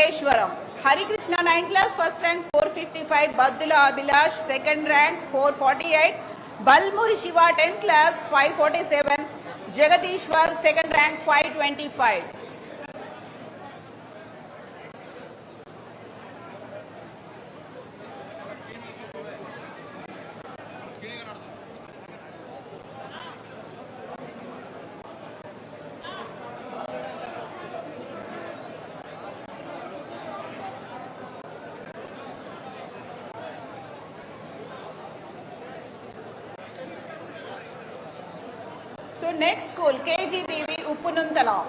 Eshwaram. Hari Krishna 9th class first rank 455. Baddula Abhilash second rank 448. Balmuri Shiva 10th class 547. Jagatishwar second rank 525. So next school KGBV Uppununtala.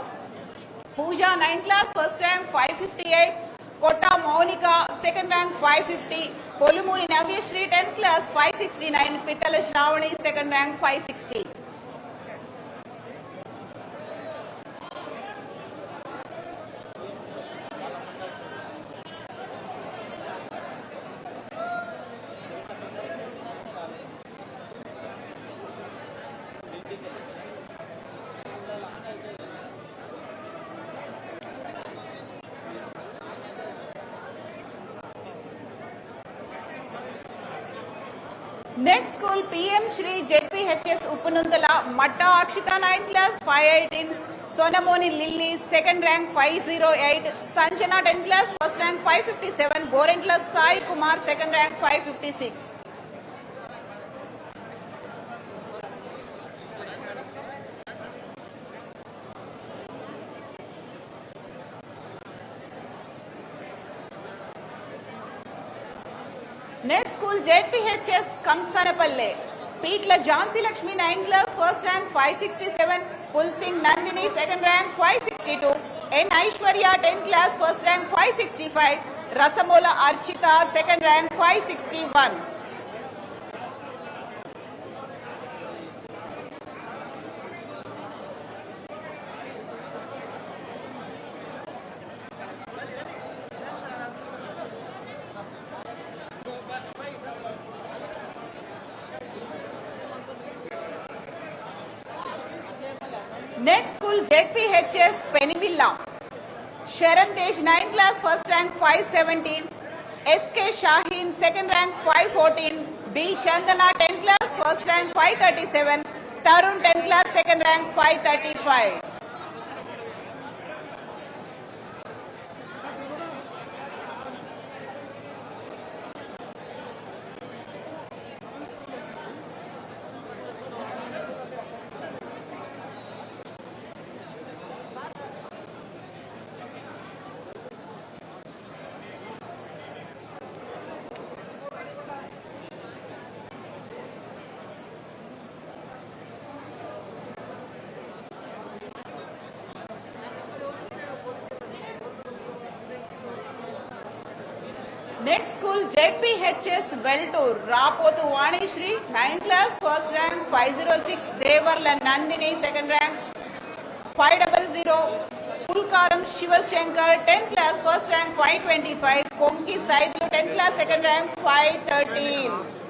Pooja 9th class first rank 558. Kotta Maunika second rank 550. Polumuri Navyashri 10th class 569. Pittala Shravani second rank 560. Next school PM Shri JPHS Uppununtala. Matta Akshita 9th class 518. Sonamoni Lily second rank 508. Sanjana 10th class first rank 557. Gorentla Sai Kumar second rank 556. Next school JPHS Kamsanapalle. Peetla Jhansi Lakshmi 9th class first rank 567. Pulsing Nandini second rank 562. N Aishwarya 10th class first rank 565. Rasamola Archita second rank 561. Next school JPHS Penivilla. Sharan Tej 9th class first rank 517. SK Shaheen second rank 514. B Chandana 10th class first rank 537. Tarun 10th class second rank 535. Next school JPHS Veltur. Rapotu Vanishri 9th class first rank 506. Devarla Nandini second rank 500. Pulkaram Shivashankar 10th class first rank 525. Konki Saidlu 10th class second rank 513.